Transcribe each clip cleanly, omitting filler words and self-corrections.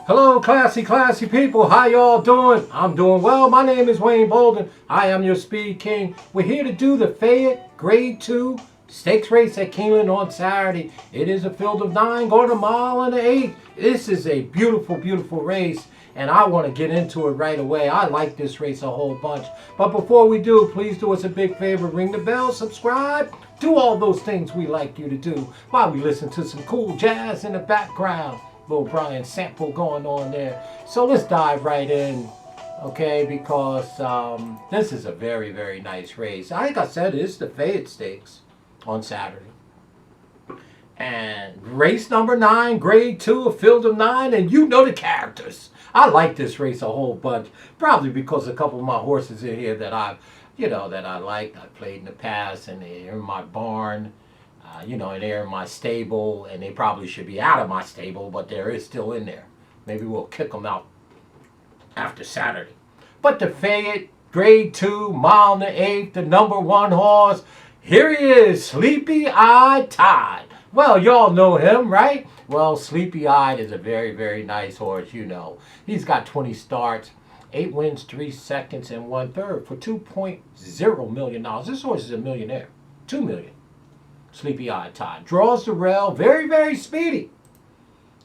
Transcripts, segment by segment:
Hello, classy people. How y'all doing? I'm doing well. My name is Wayne Bolden. I am your Speed King. We're here to do the Fayette Grade 2 Stakes race at Keeneland on Saturday. It is a field of 9 going a mile and an 8. This is a beautiful race, and I want to get into it right away. I like this race a whole bunch. But before we do, please do us a big favor. Ring the bell, subscribe, do all those things we like you to do while we listen to some cool jazz in the background. Little Brian sample going on there. So let's dive right in, okay, because this is a very nice race. Like I said, it's the Fayette Stakes on Saturday. And race number 9, grade 2, a field of 9, and you know the characters. I like this race a whole bunch, probably because a couple of my horses in here that I like. I played in the past, and they're in my barn. And they're in my stable, and they probably should be out of my stable, but they're still in there. Maybe we'll kick them out after Saturday. But the Fayette Grade 2, mile and the 8, the number 1 horse. Here he is, Sleepy Eyed Tide. Well, y'all know him, right? Well, Sleepy Eyed is a very nice horse, you know. He's got 20 starts, 8 wins, 3 seconds, and 1/3 for $2.0 million. This horse is a millionaire. $2 million. Sleepy Eyed Tide draws the rail, very speedy.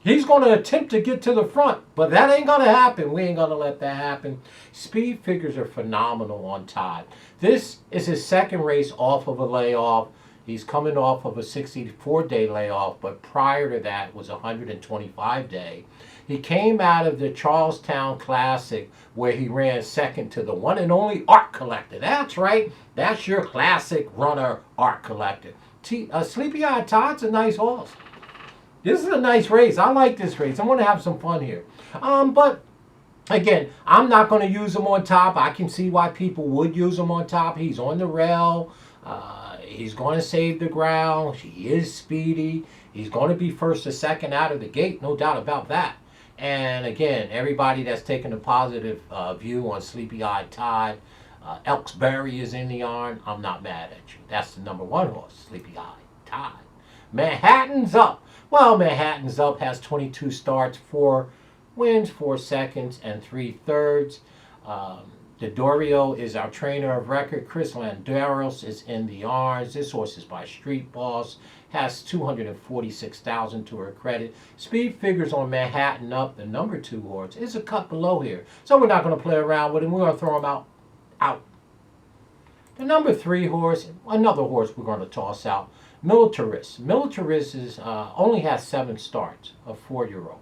He's going to attempt to get to the front, but that ain't going to happen. We ain't going to let that happen. Speed figures are phenomenal on Tide. This is his second race off of a layoff. He's coming off of a 64-day layoff, but prior to that was a 125-day. He came out of the Charlestown Classic where he ran second to the one and only Art Collector. That's right. That's your classic runner, Art Collector. Sleepy Eyed Tide's a nice horse. This is a nice race. I like this race. I want to have some fun here. But again, I'm not going to use him on top. I can see why people would use him on top. He's on the rail. He's going to save the ground. He is speedy. He's going to be first or second out of the gate, no doubt about that. And again, everybody that's taking a positive view on Sleepy Eyed Tide, Elksbury is in the yarn. I'm not mad at you. That's the number 1 horse, Sleepy Eyed Tide. Manhattan's Up. Well, Manhattan's Up has 22 starts, 4 wins, 4 seconds, and 3/3. Dorio is our trainer of record. Chris Landeros is in the yarns. This horse is by Street Boss. Has 246,000 to her credit. Speed figures on Manhattan Up, the number 2 horse, is a cut below here. So we're not going to play around with him. We're going to throw him out. The number 3 horse, another horse we're going to toss out, Militarist. Militarist only has 7 starts, a 4-year-old,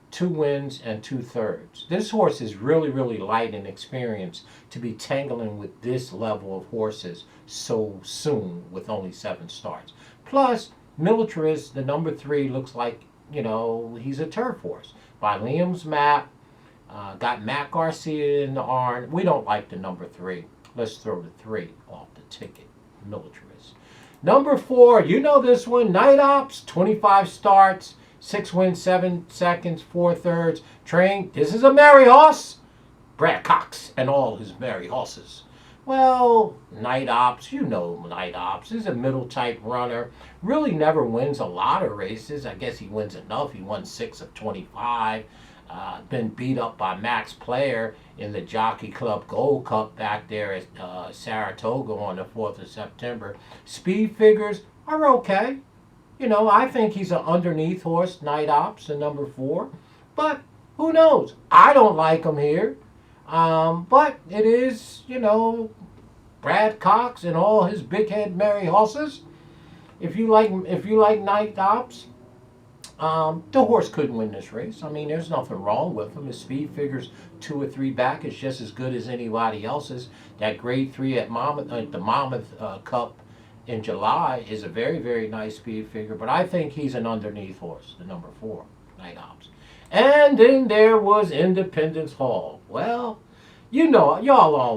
2 wins and 2/3. This horse is really light in experience to be tangling with this level of horses so soon with only 7 starts. Plus, Militarist, the number 3, looks like, he's a turf horse. By Liam's Map, got Matt Garcia in the arm. We don't like the number 3. Let's throw the 3 off the ticket. Militarist. Number 4, you know this one. Night Ops, 25 starts, 6 wins, 7 seconds, 4/3. Trained. This is a merry horse. Brad Cox and all his merry horses. Well, Night Ops, you know Night Ops. Is a middle type runner. Really never wins a lot of races. I guess he wins enough. He won 6 of 25. Been beat up by Max Player in the Jockey Club Gold Cup back there at Saratoga on the 4th of September. Speed figures are okay. I think he's an underneath horse, Night Ops, the number 4. But who knows? I don't like him here. But it is, Brad Cox and all his big head merry horses. If you like Night Ops, the horse couldn't win this race. I mean, there's nothing wrong with him. His speed figures 2 or 3 back is just as good as anybody else's. That grade 3 at the Monmouth Cup in July is a very nice speed figure. But I think he's an underneath horse, the number 4, Night Ops. And then there was Independence Hall. Well, y'all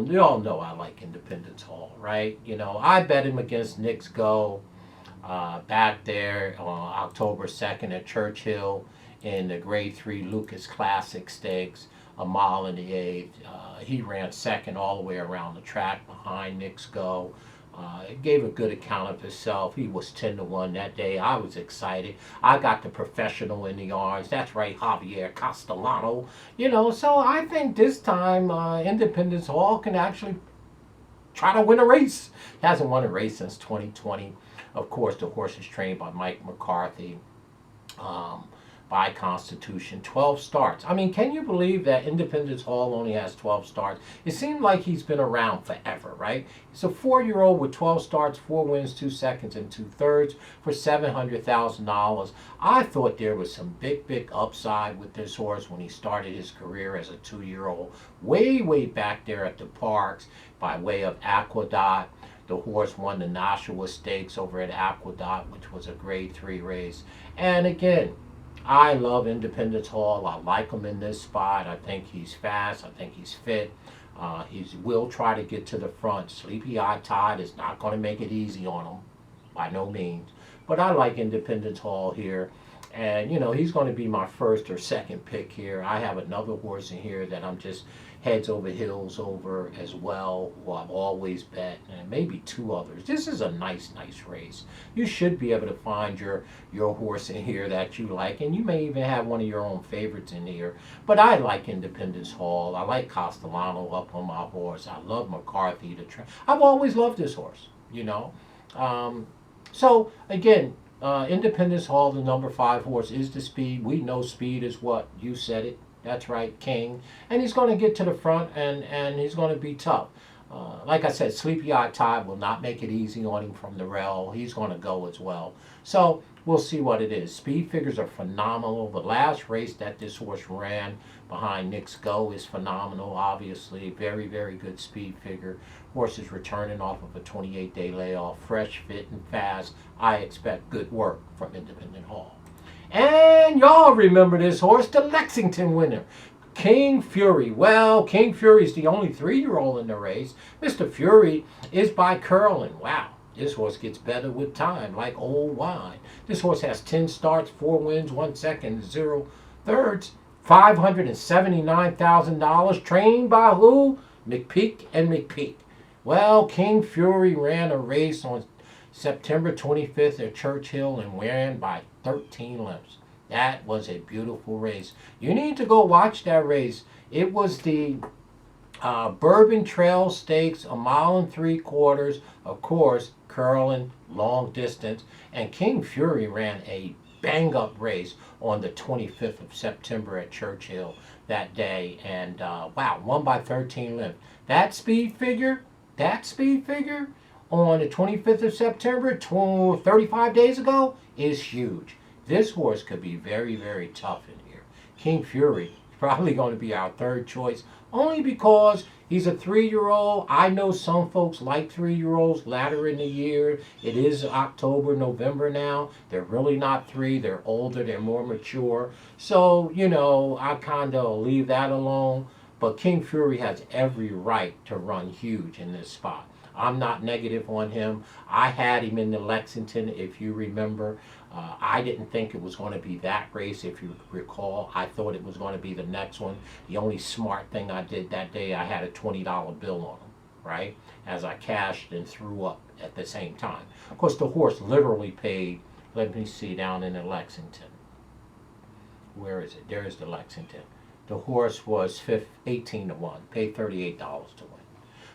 know I like Independence Hall, right? I bet him against Nick's Go. Back there on October 2nd at Churchill in the grade 3 Lucas Classic Stakes, a mile and the 8th. He ran second all the way around the track behind Nick's Go. It gave a good account of himself. He was 10-1 that day. I was excited. I got the professional in the arms. That's right, Javier Castellano. So I think this time Independence Hall can actually try to win a race. He hasn't won a race since 2020. Of course, the horse is trained by Mike McCarthy. Um, by Constitution, 12 starts. I mean, can you believe that Independence Hall only has 12 starts? It seemed like he's been around forever, right? He's a 4-year-old with 12 starts, 4 wins, 2 seconds, and 2/3 for $700,000. I thought there was some big upside with this horse when he started his career as a 2-year-old, way back there at the parks by way of Aqueduct. The horse won the Nashua Stakes over at Aqueduct, which was a grade 3 race. And again, I love Independence Hall. I like him in this spot. I think he's fast. I think he's fit. He will try to get to the front. Sleepy Eye Tide is not going to make it easy on him, by no means. But I like Independence Hall here. And, he's going to be my first or second pick here. I have another horse in here that I'm just heads over heels over as well, who I've always bet, and maybe 2 others. This is a nice race. You should be able to find your horse in here that you like, and you may even have one of your own favorites in here. But I like Independence Hall. I like Castellano up on my horse. I love McCarthy. I've always loved this horse, So, again, Independence Hall, the number 5 horse, is the speed. We know speed is what? You said it. That's right, King. And he's going to get to the front, and he's going to be tough. Like I said, Sleepy Eye Tide will not make it easy on him from the rail. He's going to go as well. So we'll see what it is. Speed figures are phenomenal. The last race that this horse ran behind Nick's Go is phenomenal, obviously. Very good speed figure. Horse is returning off of a 28-day layoff. Fresh, fit, and fast. I expect good work from Independent Hall. And y'all remember this horse, the Lexington winner, King Fury. Well, King Fury is the only 3-year-old in the race. Mr. Fury is by Curlin. Wow, this horse gets better with time, like old wine. This horse has 10 starts, 4 wins, 1 second, 0 thirds, $579,000. Trained by who? McPeak and McPeak. Well, King Fury ran a race on September 25th at Churchill and ran by 13 lengths. That was a beautiful race. You need to go watch that race. It was the Bourbon Trail Stakes, 1 3/4 miles. Of course, curling, long distance. And King Fury ran a bang-up race on the 25th of September at Churchill that day. And, wow, won by 13 lengths. That speed figure on the 25th of September, 35 days ago, is huge. This horse could be very tough in here. King Fury is probably going to be our 3rd choice, only because he's a 3-year-old. I know some folks like 3-year-olds later in the year. It is October, November now. They're really not 3. They're older. They're more mature. So, I kind of leave that alone. But King Fury has every right to run huge in this spot. I'm not negative on him. I had him in the Lexington, if you remember. I didn't think it was going to be that race, if you recall. I thought it was going to be the next one. The only smart thing I did that day, I had a $20 bill on him, right? As I cashed and threw up at the same time. Of course, the horse literally paid, let me see, down in the Lexington. Where is it? There is the Lexington. The horse was 18-1, paid $38 to win.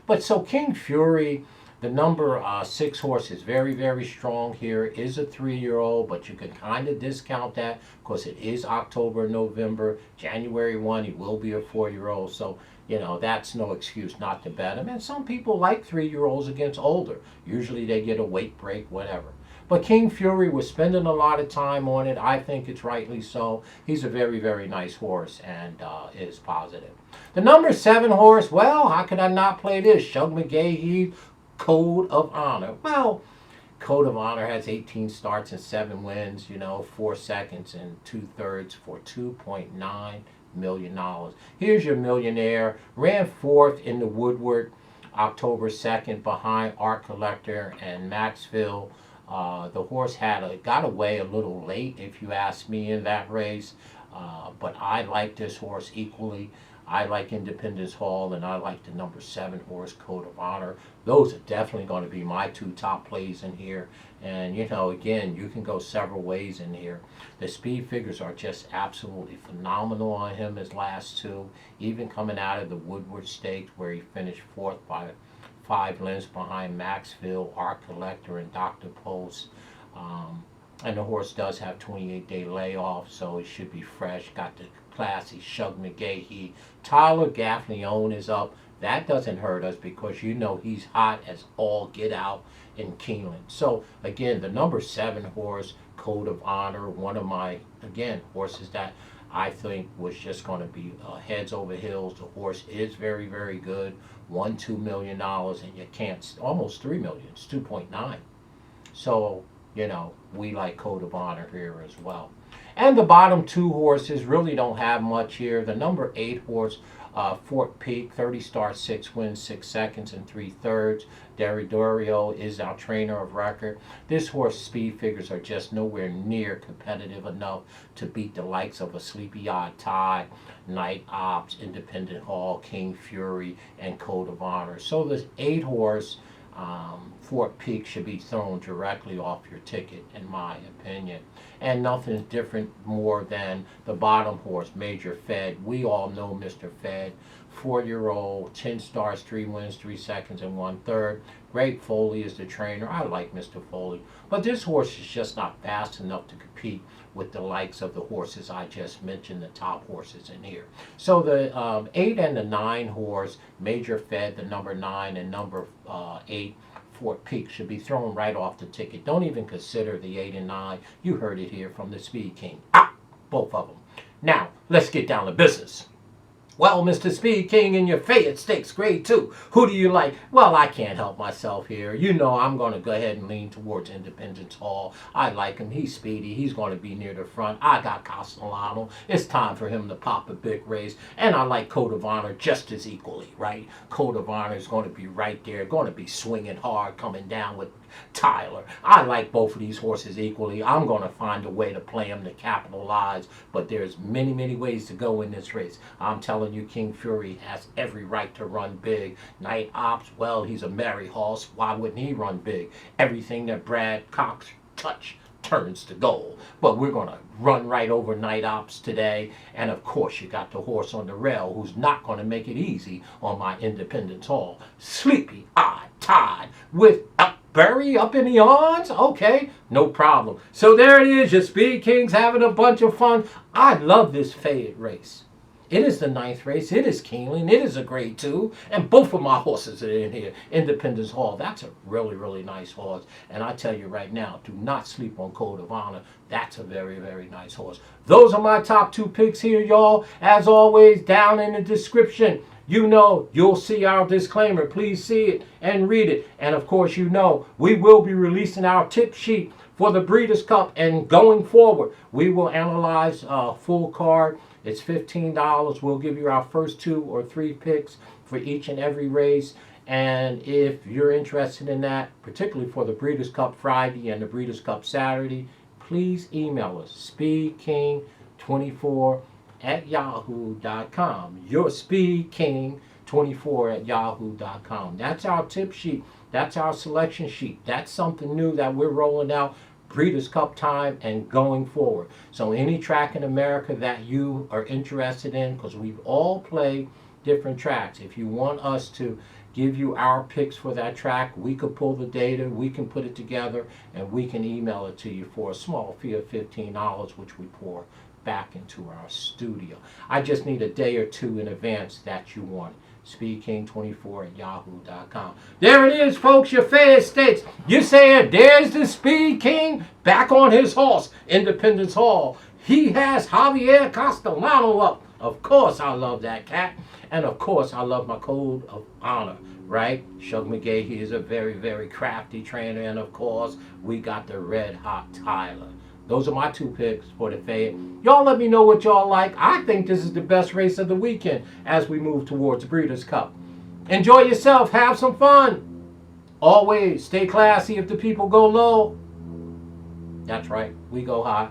But so King Fury, the number 6 horse, is very strong here. Is a 3-year-old, but you can kind of discount that because it is October, November, January 1. He will be a 4-year-old. So, that's no excuse not to bet him. And some people like 3-year-olds against older. Usually they get a weight break, whatever. But King Fury was spending a lot of time on it. I think it's rightly so. He's a very nice horse and is positive. The number 7 horse, well, how could I not play this? Shug McGahee, Code of Honor. Well, Code of Honor has 18 starts and 7 wins, 4 seconds and 2/3 for $2.9 million. Here's your millionaire. Ran 4th in the Woodward October 2nd behind Art Collector and Maxville. The horse got away a little late, if you ask me, in that race. But I like this horse equally. I like Independence Hall, and I like the number 7 horse, Code of Honor. Those are definitely going to be my 2 top plays in here. And, you know, again, you can go several ways in here. The speed figures are just absolutely phenomenal on him, his last 2. Even coming out of the Woodward Stakes, where he finished 4th by 5 lengths behind Maxfield, Art Collector, and Dr. Post. And the horse does have 28-day layoff, so it should be fresh. Got the classy Shug McGahee. Tyler Gaffney is up. That doesn't hurt us because you know he's hot as all get out in Keeneland. So again, the number 7 horse, Code of Honor, one of my, again, horses that I think was just going to be heads over heels. The horse is very, very good. Won $2 million, and you can't, almost $3 million. It's 2.9. So, you know, we like Code of Honor here as well. And the bottom 2 horses really don't have much here. The number 8 horse, Fort Peak, 30 starts, 6 wins, 6 seconds, and 3/3. Deridorio is our trainer of record. This horse speed figures are just nowhere near competitive enough to beat the likes of a Sleepy Odd Tide, Night Ops, Independent Hall, King Fury, and Code of Honor. So this 8 horse, Fort Peak, should be thrown directly off your ticket, in my opinion. And nothing's different more than the bottom horse, Major Fed. We all know Mr. Fed, 4-year-old, 10 starts, 3 wins, 3 seconds, and 1/3. Greg Foley is the trainer. I like Mr. Foley. But this horse is just not fast enough to compete with the likes of the horses I just mentioned, the top horses in here. So the 8 and the 9 horse, Major Fed, the number 9, and number 8, Fort Peak, should be thrown right off the ticket. Don't even consider the 8 and 9. You heard it here from the SpeedKing. Both of them. Now, let's get down to business. Well, Mr. SpeedKing in your Fayette Stakes Grade 2, who do you like? Well, I can't help myself here. You know I'm going to go ahead and lean towards Independence Hall. I like him. He's speedy. He's going to be near the front. I got Castellano. It's time for him to pop a big race. And I like Code of Honor just as equally, right? Code of Honor is going to be right there, going to be swinging hard, coming down with Tyler. I like both of these horses equally. I'm going to find a way to play them to capitalize, but there's many, many ways to go in this race. I'm telling you, King Fury has every right to run big. Night Ops, well, he's a merry horse. Why wouldn't he run big? Everything that Brad Cox touch turns to gold. But we're going to run right over Night Ops today. And of course, you got the horse on the rail who's not going to make it easy on my Independence Hall. Sleepy Odd Tide with Berry up in the arms? Okay, no problem. So there it is, your SpeedKings having a bunch of fun. I love this Fayette race. It is the 9th race. It is Keeneland. It is a Grade 2. And both of my horses are in here. Independence Hall. That's a really, really nice horse. And I tell you right now, do not sleep on Code of Honor. That's a very, very nice horse. Those are my top 2 picks here, y'all. As always, down in the description, you know, you'll see our disclaimer. Please see it and read it. And of course, you know, we will be releasing our tip sheet for the Breeders' Cup. And going forward, we will analyze a full card. It's $15. We'll give you our first 2 or 3 picks for each and every race. And if you're interested in that, particularly for the Breeders' Cup Friday and the Breeders' Cup Saturday, please email us, speedking24@yahoo.com. Your speedking24@yahoo.com. That's our tip sheet. That's our selection sheet. That's something new that we're rolling out Breeders' Cup time and going forward. So any track in America that you are interested in, because we all play different tracks. If you want us to give you our picks for that track, we could pull the data, we can put it together, and we can email it to you for a small fee of $15, which we pour back into our studio. I just need a day or 2 in advance that you want it. SpeedKing24@yahoo.com. There it is, folks, your Fayette Stakes. You saying there's the SpeedKing back on his horse, Independence Hall. He has Javier Castellano up. Of course, I love that cat. And of course, I love my Code of Honor, right? Shug McGahee is a very, very crafty trainer. And of course, we got the red hot Tyler. Those are my 2 picks for the Fayette. Y'all let me know what y'all like. I think this is the best race of the weekend as we move towards the Breeders' Cup. Enjoy yourself. Have some fun. Always stay classy if the people go low. That's right. We go high.